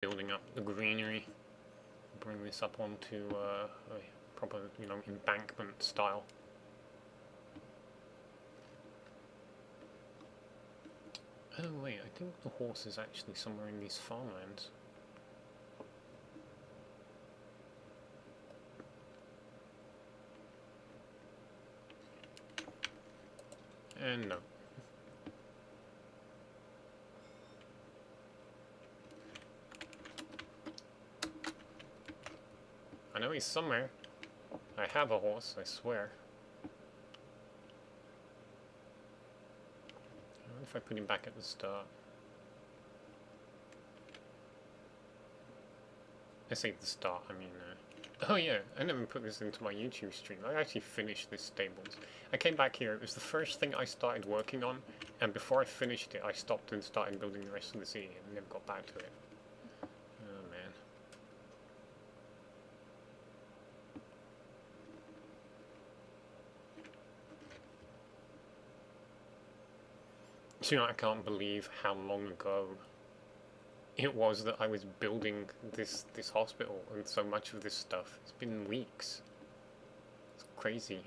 building up the greenery, bring this up onto a proper, embankment style. Oh wait, I think the horse is actually somewhere in these farmlands. And no. I know he's somewhere. I have a horse, I swear. What if I put him back at the start? I say the start, I mean... Oh yeah, I never put this into my YouTube stream. I actually finished this stables. I came back here, it was the first thing I started working on, and before I finished it, I stopped and started building the rest of the city and never got back to it. Oh man. You know, I can't believe how long ago it was that I was building this hospital and so much of this stuff. It's been weeks. It's crazy.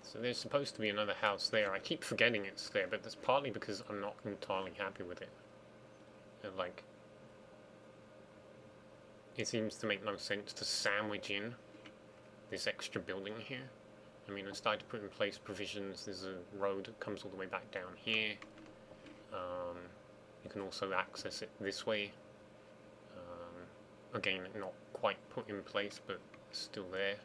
So there's supposed to be another house there. I keep forgetting it's there, but that's partly because I'm not entirely happy with it. And like, it seems to make no sense to sandwich in this extra building here. I mean, I started to put in place provisions. There's a road that comes all the way back down here. You can also access it this way. Again, not quite put in place, but still there.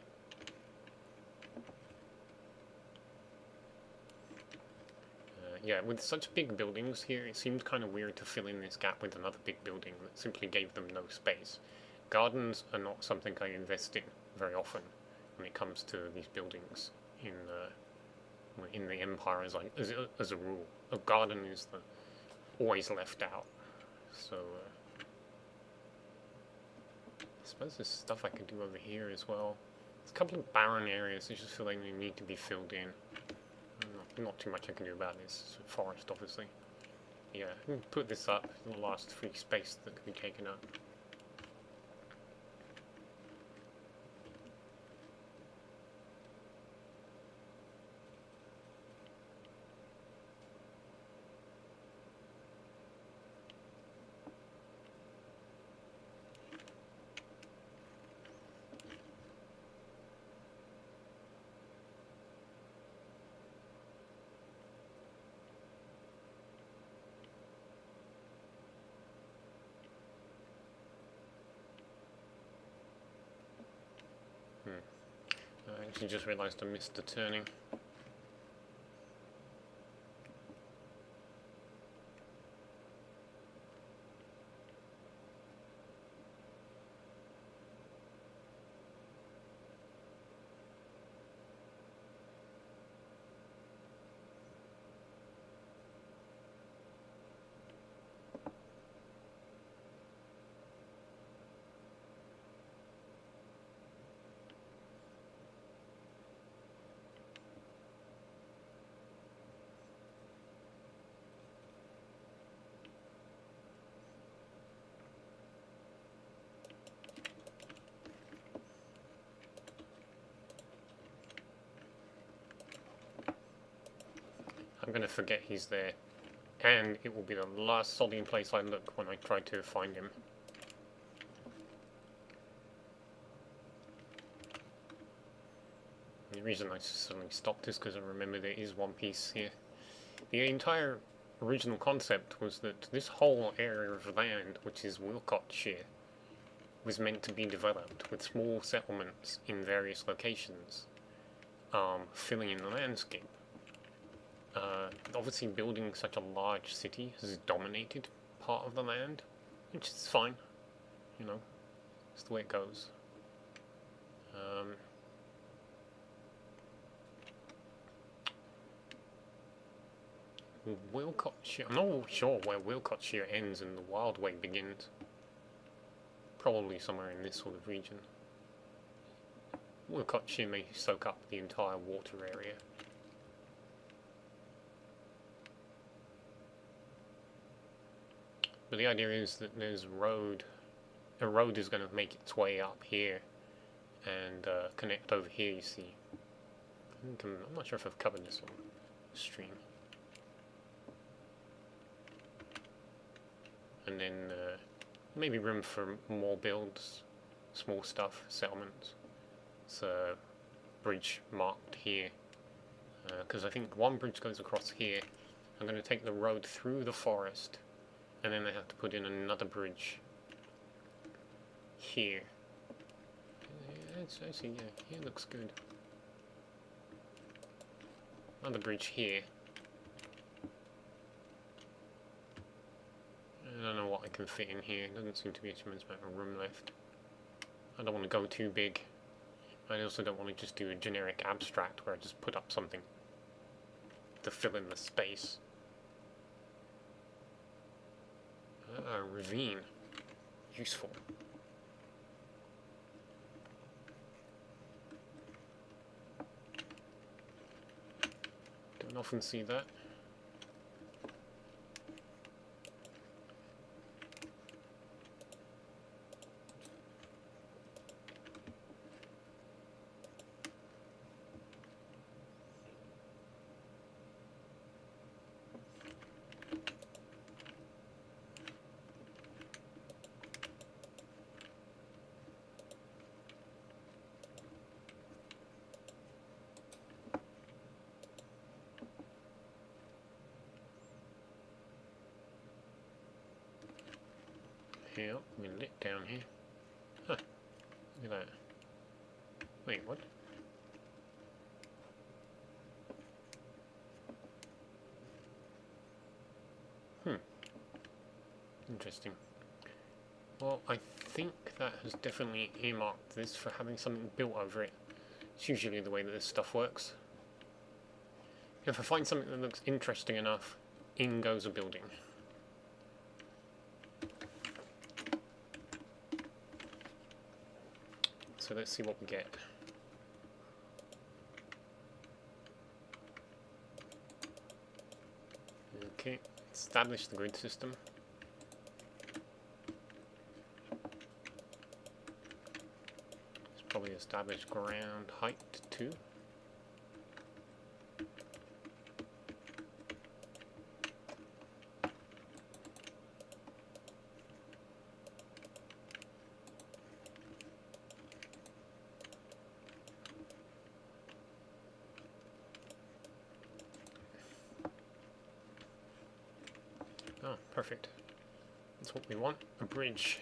Yeah, with such big buildings here, it seemed kind of weird to fill in this gap with another big building that simply gave them no space. Gardens are not something I invest in very often when it comes to these buildings in the Empire as a rule. A garden is always left out. So I suppose there's stuff I could do over here as well. There's a couple of barren areas I just feel like they need to be filled in. Not too much I can do about this. It's a forest, obviously. Yeah, put this up. The last free space that can be taken up. I actually just realised I missed the turning. I'm going to forget he's there, and it will be the last sodding place I look when I try to find him. The reason I suddenly stopped is because I remember there is one piece here. The entire original concept was that this whole area of land, which is Wilcotshire, was meant to be developed with small settlements in various locations, filling in the landscape. Obviously building such a large city has dominated part of the land, which is fine, you know, it's the way it goes. Wiltshire. I'm not sure where Wiltshire ends and the Wildway begins. Probably somewhere in this sort of region. Wiltshire may soak up the entire water area. But the idea is that there's a road. A road is going to make its way up here and connect over here, you see. I'm not sure if I've covered this on the stream. And then maybe room for more builds, small stuff, settlements. It's a bridge marked here, because I think one bridge goes across here. I'm going to take the road through the forest, and then I have to put in another bridge here. Yeah, actually, yeah, here looks good. Another bridge here. I don't know what I can fit in here. Doesn't seem to be a tremendous amount of room left. I don't want to go too big. I also don't want to just do a generic abstract where I just put up something to fill in the space. Ravine. Useful. Don't often see that. Here, we lit down here. Huh, look at that. Wait, what? Interesting. Well, I think that has definitely earmarked this for having something built over it. It's usually the way that this stuff works. If I find something that looks interesting enough, in goes a building. So let's see what we get. Okay, establish the grid system. Let's probably establish ground height too. Oh, perfect. That's what we want, a bridge.